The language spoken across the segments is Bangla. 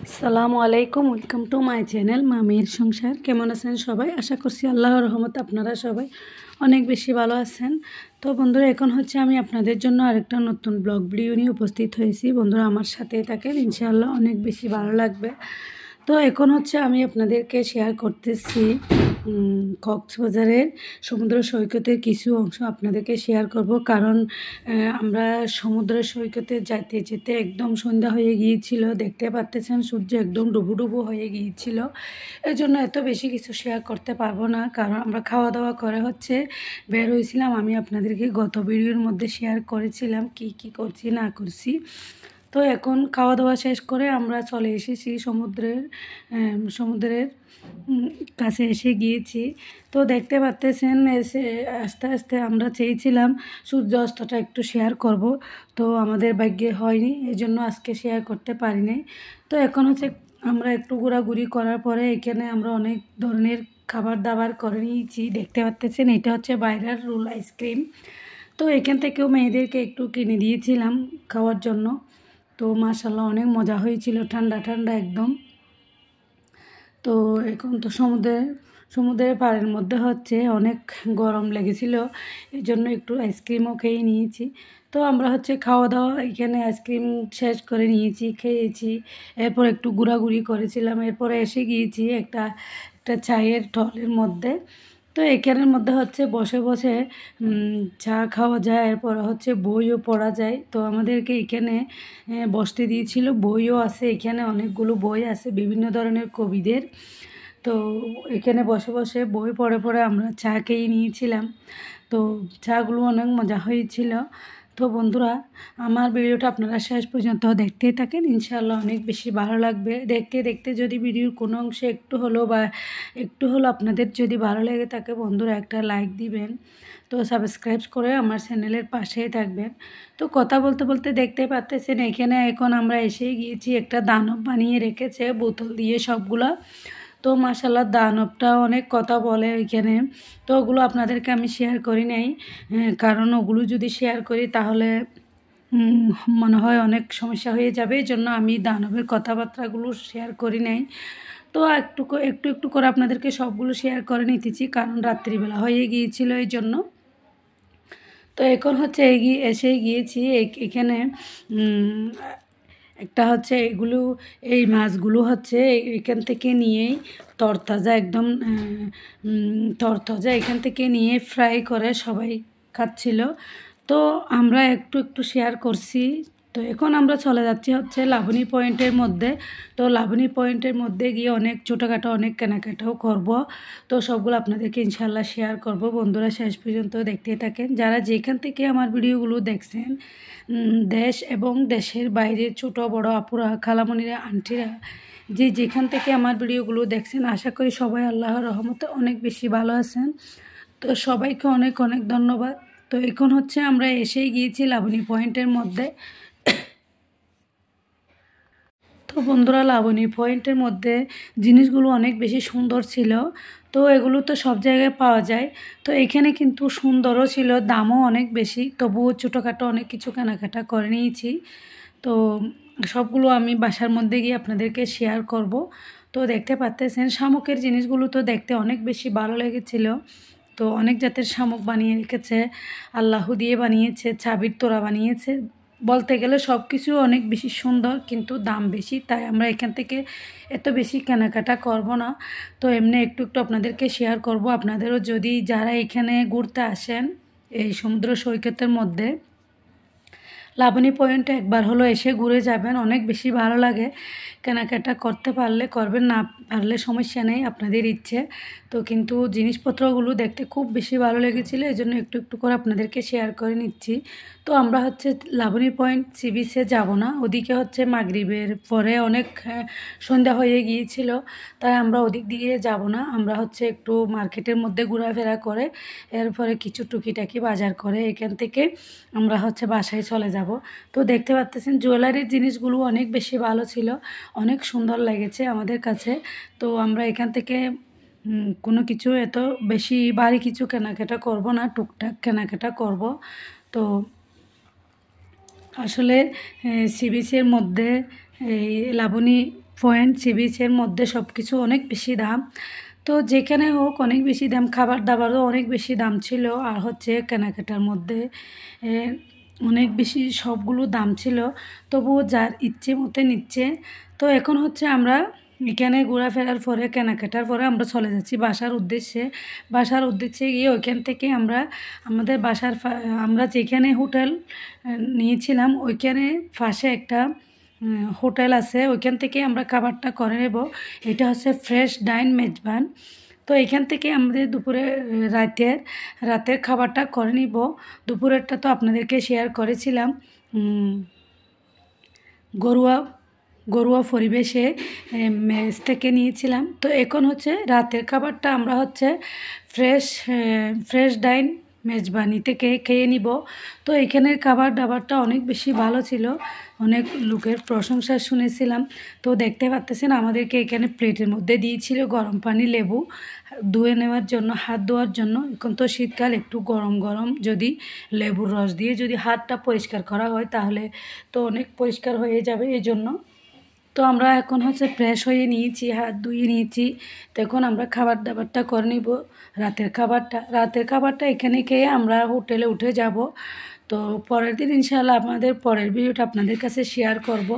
আসসালামু আলাইকুম, ওয়েলকাম টু মাই চ্যানেল মামির সংসার। কেমন আছেন সবাই? আশা করছি আল্লাহর রহমতে আপনারা সবাই অনেক বেশি ভালো আছেন। তো বন্ধুরা, এখন হচ্ছে আমি আপনাদের জন্য আরেকটা নতুন ব্লগ ভিডিও নিয়ে উপস্থিত হয়েছি। বন্ধুরা, আমার সাথেই থাকেন, ইনশাআল্লাহ অনেক বেশি ভালো লাগবে। তো এখন হচ্ছে আমি আপনাদেরকে শেয়ার করতেছি কক্সবাজারের সমুদ্র সৈকতের কিছু অংশ আপনাদেরকে শেয়ার করব। কারণ আমরা সমুদ্র সৈকতে যেতে যেতে একদম সন্ধ্যা হয়ে গিয়েছিল, দেখতে পাচ্ছেন সূর্য একদম ডুবু হয়ে গিয়েছিল। এই জন্য এত বেশি কিছু শেয়ার করতে পারবো না, কারণ আমরা খাওয়া দাওয়া করে হচ্ছে বের হয়েছিলাম। আমি আপনাদেরকে গত ভিডিওর মধ্যে শেয়ার করেছিলাম কি করছি না করছি। তো এখন খাওয়া দাওয়া শেষ করে আমরা চলে এসেছি সমুদ্রের কাছে এসে গিয়েছি। তো দেখতে পাচ্ছেন, এসে আস্তে আস্তে আমরা চেয়েছিলাম সূর্য অস্তটা একটু শেয়ার করব, তো আমাদের ভাগ্যে হয়নি, এই জন্য আজকে শেয়ার করতে পারি নাই। তো এখন হচ্ছে আমরা একটু ঘোরাঘুরি করার পরে এখানে আমরা অনেক ধরনের খাবার দাবার করে নিয়েছি। দেখতে পাচ্ছেন, এটা হচ্ছে বাইরের রোল আইসক্রিম। তো এখান থেকেও মেয়েদেরকে একটু কিনে দিয়েছিলাম খাওয়ার জন্য। তো মাশাআল্লাহ অনেক মজা হয়েছিল, ঠান্ডা ঠান্ডা একদম। তো এখন তো সমুদ্রের পাড়ের মধ্যে হচ্ছে অনেক গরম লেগেছিল, এই জন্য একটু আইসক্রিমও খেয়ে নিয়েছি। তো আমরা হচ্ছে খাওয়া দাওয়া এখানে আইসক্রিম শেষ করে নিয়েছি, খেয়েছি। এরপর একটু ঘোরাঘুরি করেছিলাম, এরপরে এসে গিয়েছি একটা চায়ের স্টলের মধ্যে। তো এখানের মধ্যে হচ্ছে বসে বসে চা খাওয়া যায়, এরপর হচ্ছে বইও পড়া যায়। তো আমাদেরকে এখানে বসতে দিয়েছিল, বইও আছে এখানে, অনেকগুলো বই আছে বিভিন্ন ধরনের কবিদের। তো এখানে বসে বসে বই পড়ে পড়ে আমরা চা খেয়ে নিয়েছিলাম। তো চাগুলো অনেক মজা হয়েছিল। তো বন্ধুরা, আমার ভিডিওটা আপনারা শেষ পর্যন্ত দেখতেই থাকেন, ইনশাআল্লাহ অনেক বেশি ভালো লাগবে। দেখতে দেখতে যদি ভিডিওর কোনো অংশে একটু হলো আপনাদের যদি ভালো লেগে থাকে, বন্ধুরা একটা লাইক দিবেন। তো সাবস্ক্রাইব করে আমার চ্যানেলের পাশেই থাকবেন। তো কথা বলতে বলতে দেখতে পাচ্ছেন, এখানে এখন আমরা এসেই গিয়েছি, একটা দানব বানিয়ে রেখেছে বোতল দিয়ে সবগুলা। তো মাশাআল্লাহ দানবটা অনেক কথা বলে ওইখানে। তো ওগুলো আপনাদেরকে আমি শেয়ার করি নাই, কারণ ওগুলো যদি শেয়ার করি তাহলে মনে হয় অনেক সমস্যা হয়ে যাবে, এই জন্য আমি দানবের কথাবার্তাগুলো শেয়ার করি নাই। তো একটু একটু করে আপনাদেরকে সবগুলো শেয়ার করে নিতেছি, কারণ রাত্রিবেলা হয়ে গিয়েছিল এই জন্য। তো এখন হচ্ছে এসেই গিয়েছি এখানে একটা হচ্ছে এই মাছগুলো হচ্ছে এখান থেকে নিয়েই তরতাজা একদম তরতাজা এখান থেকে নিয়ে ফ্রাই করে সবাই খাচ্ছিল। তো আমরা একটু শেয়ার করছি। তো এখন আমরা চলে যাচ্ছি হচ্ছে লাবণী পয়েন্টের মধ্যে। তো লাবণী পয়েন্টের মধ্যে গিয়ে অনেক ছোটোখাটো অনেক কেনাকাটাও করব। তো সবগুলো আপনাদেরকে ইনশাআল্লাহ শেয়ার করব। বন্ধুরা, শেষ পর্যন্ত দেখতে থাকেন। যারা যেখান থেকে আমার ভিডিওগুলো দেখছেন, দেশ এবং দেশের বাইরের ছোট বড় আপুরা, খালামণিরা, আন্টিরা, যেখান থেকে আমার ভিডিওগুলো দেখছেন, আশা করি সবাই আল্লাহর রহমতে অনেক বেশি ভালো আছেন। তো সবাইকে অনেক অনেক ধন্যবাদ। তো এখন হচ্ছে আমরা এসেই গিয়েছি লাবণী পয়েন্টের মধ্যে। তো বন্ধুরা, লাবণী পয়েন্টের মধ্যে জিনিসগুলো অনেক বেশি সুন্দর ছিল। তো এগুলো তো সব জায়গায় পাওয়া যায়, তো এখানে কিন্তু সুন্দরও ছিল, দামও অনেক বেশি। তবুও ছোটোখাটো অনেক কিছু কেনাকাটা করে নিয়েছি। তো সবগুলো আমি বাসার মধ্যে গিয়ে আপনাদেরকে শেয়ার করব। তো দেখতে পাচ্ছেন, শামুকের জিনিসগুলো তো দেখতে অনেক বেশি ভালো লেগেছিল। তো অনেক জাতের শামুক বানিয়ে রেখেছে, আল্লাহু দিয়ে বানিয়েছে, চাবির তোড়া বানিয়েছে। বলতে গেলে সব কিছু অনেক বেশি সুন্দর, কিন্তু দাম বেশি, তাই আমরা এখান থেকে এত বেশি কেনাকাটা করব না। তো এমনি একটু আপনাদেরকে শেয়ার করব। আপনাদেরও যদি যারা এখানে ঘুরতে আসেন এই সমুদ্র সৈকতের মধ্যে, লাবণী পয়েন্টে একবার হলো এসে ঘুরে যাবেন, অনেক বেশি ভালো লাগে। কেনাকাটা করতে পারলে করবেন, না পারলে সমস্যা নেই, আপনাদের ইচ্ছে। তো কিন্তু জিনিসপত্রগুলো দেখতে খুব বেশি ভালো লেগেছিলো, এই জন্য একটু করে আপনাদেরকে শেয়ার করে নিচ্ছি। তো আমরা হচ্ছে লাবণী পয়েন্ট সি বিচে যাব না, ওদিকে হচ্ছে মাগরিবের পরে অনেক সন্ধ্যা হয়ে গিয়েছিল, তাই আমরা ওদিক দিয়ে যাব না। আমরা হচ্ছে একটু মার্কেটের মধ্যে ঘোরাফেরা করে এরপরে কিছু টুকিটাকি বাজার করে এখান থেকে আমরা হচ্ছে বাসায় চলে যাব। তো দেখতে পাচ্ছেন, জুয়েলারির জিনিসগুলো অনেক বেশি ভালো ছিল, অনেক সুন্দর লেগেছে আমাদের কাছে। তো আমরা এখান থেকে কোনো কিছু এত বেশি ভারী কিছু কেনাকাটা করব না, টুকটাক কেনাকাটা করব। তো আসলে সি বিচের মধ্যে এই লাবণী পয়েন্ট সি বিচের মধ্যে সব কিছু অনেক বেশি দাম। তো যেখানে হোক অনেক বেশি দাম, খাবার দাবারও অনেক বেশি দাম ছিল, আর হচ্ছে কেনাকাটার মধ্যে এ, অনেক বেশি সবগুলো দাম ছিল। তবুও যার ইচ্ছে মতো নিচ্ছে। তো এখন হচ্ছে আমরা এখানে ঘোরাফেরার পরে কেনাকাটার পরে আমরা চলে যাচ্ছি বাসার উদ্দেশ্যে গিয়ে ওইখান থেকে আমরা আমাদের আমরা যেখানে হোটেল নিয়েছিলাম ওইখানে পাশে একটা হোটেল আছে, ওইখান থেকে আমরা খাবারটা করে নেব। এটা হচ্ছে ফ্রেশ ডাইন মেজবান। তো এখান থেকে আমাদের দুপুরে রাতের খাবারটা করে নিব। দুপুরেরটা তো আপনাদেরকে শেয়ার করেছিলাম ঘরোয়া ঘরোয়া পরিবেশে মেস থেকে নিয়েছিলাম। তো এখন হচ্ছে রাতের খাবারটা আমরা হচ্ছে ফ্রেশ ডাইন মেজবানি থেকে খেয়ে নিব। তো এখানের খাবার দাবারটা অনেক বেশি ভালো ছিল, অনেক লোকের প্রশংসা শুনেছিলাম। তো দেখতে পাচ্ছেন আমাদেরকে এখানে প্লেটের মধ্যে দিয়েছিল গরম পানি, লেবু ধুয়ে নেওয়ার জন্য, হাত ধোয়ার জন্য। এখন তো শীতকাল, একটু গরম গরম যদি লেবুর রস দিয়ে যদি হাতটা পরিষ্কার করা হয় তাহলে তো অনেক পরিষ্কার হয়ে যাবে। এই জন্য তো আমরা এখন হচ্ছে ফ্রেশ হয়ে নিয়েছি, হাত ধুয়ে নিয়েছি। তো এখন আমরা খাবার দাবারটা করে নিব। রাতের খাবারটা এখানে খেয়ে আমরা হোটেলে উঠে যাব। তো পরের দিন ইনশাআল্লাহ আমাদের পরের ভিডিওটা আপনাদের কাছে শেয়ার করব।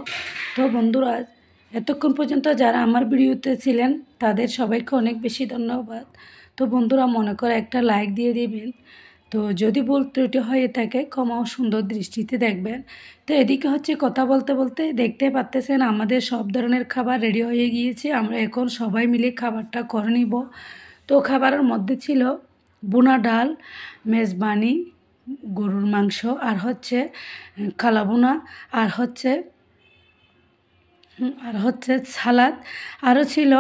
তো বন্ধুরা, এতক্ষণ পর্যন্ত যারা আমার ভিডিওতে ছিলেন তাদের সবাইকে অনেক বেশি ধন্যবাদ। তো বন্ধুরা, মনে করে একটা লাইক দিয়ে দিবেন। তো যদি ভুল ত্রুটি হয়ে থাকে ক্ষমা ও সুন্দর দৃষ্টিতে দেখবেন। তো এদিকে হচ্ছে কথা বলতে বলতে দেখতে পাচ্তেছেন আমাদের সব ধরনের খাবার রেডি হয়ে গিয়েছে। আমরা এখন সবাই মিলে খাবারটা করে নিব। তো খাবারের মধ্যে ছিল বুনা ডাল, মেজবানি, গরুর মাংস, আর হচ্ছে কালাবুনা, আর হচ্ছে সালাদ, আরও ছিল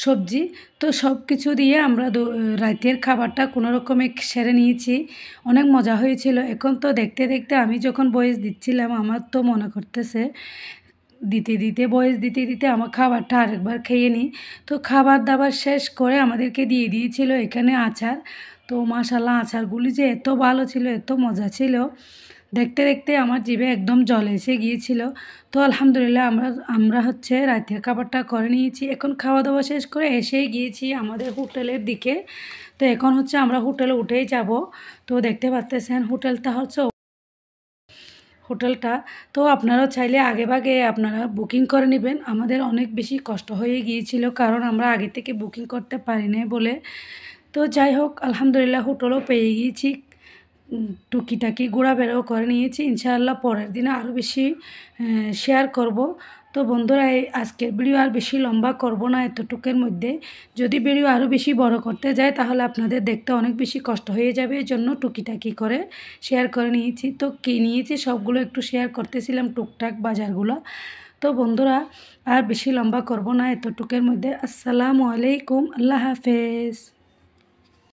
সবজি। তো সব কিছু দিয়ে আমরা রাতের খাবারটা কোনো রকমে সেরে নিয়েছি। অনেক মজা হয়েছিল। এখন তো দেখতে দেখতে আমি যখন ভয়েস দিচ্ছিলাম আমার তো মনে করতেছে ভয়েস দিতে দিতে আমার খাবারটা আরেকবার খেয়ে নিই। তো খাবার দাবার শেষ করে আমাদেরকে দিয়ে দিয়েছিল এখানে আচার। তো মাশাল্লাহ, আচারগুলি যে এত ভালো ছিল, এত মজা ছিল, দেখতে দেখতে আমার জিভে একদম জল এসে গিয়েছিল। তো আলহামদুলিল্লাহ আমরা হচ্ছে রাতের খাবারটা করে নিয়েছি। এখন খাওয়া দাওয়া শেষ করে এসেই গিয়েছি আমাদের হোটেলের দিকে। তো এখন হচ্ছে আমরা হোটেলে উঠেই যাব। তো দেখতে পাচ্ছেন হোটেলটা তো আপনারাও চাইলে আগেভাগে আপনারা বুকিং করে নেবেন। আমাদের অনেক বেশি কষ্ট হয়ে গিয়েছিল, কারণ আমরা আগে থেকে বুকিং করতে পারি না বলে। তো যাই হোক, আলহামদুলিল্লাহ হোটেলও পেয়ে গিয়েছি, টুকিটাকি ঘোরাফেরাও করে নিয়েছি। ইনশাআল্লাহ পরের দিনে আরও বেশি শেয়ার করব। তো বন্ধুরা, এই আজকের ভিডিও আর বেশি লম্বা করব না এতটুকুর মধ্যে। যদি ভিডিও আরও বেশি বড় করতে যায় তাহলে আপনাদের দেখতে অনেক বেশি কষ্ট হয়ে যাবে। এই জন্য টুকিটাকি করে শেয়ার করে নিয়েছি। তো কী নিয়েছি সবগুলো একটু শেয়ার করতেছিলাম, টুকটাক বাজারগুলো। তো বন্ধুরা, আর বেশি লম্বা করব না এতটুকুর মধ্যে। আসসালামু আলাইকুম, আল্লাহ হাফেজ।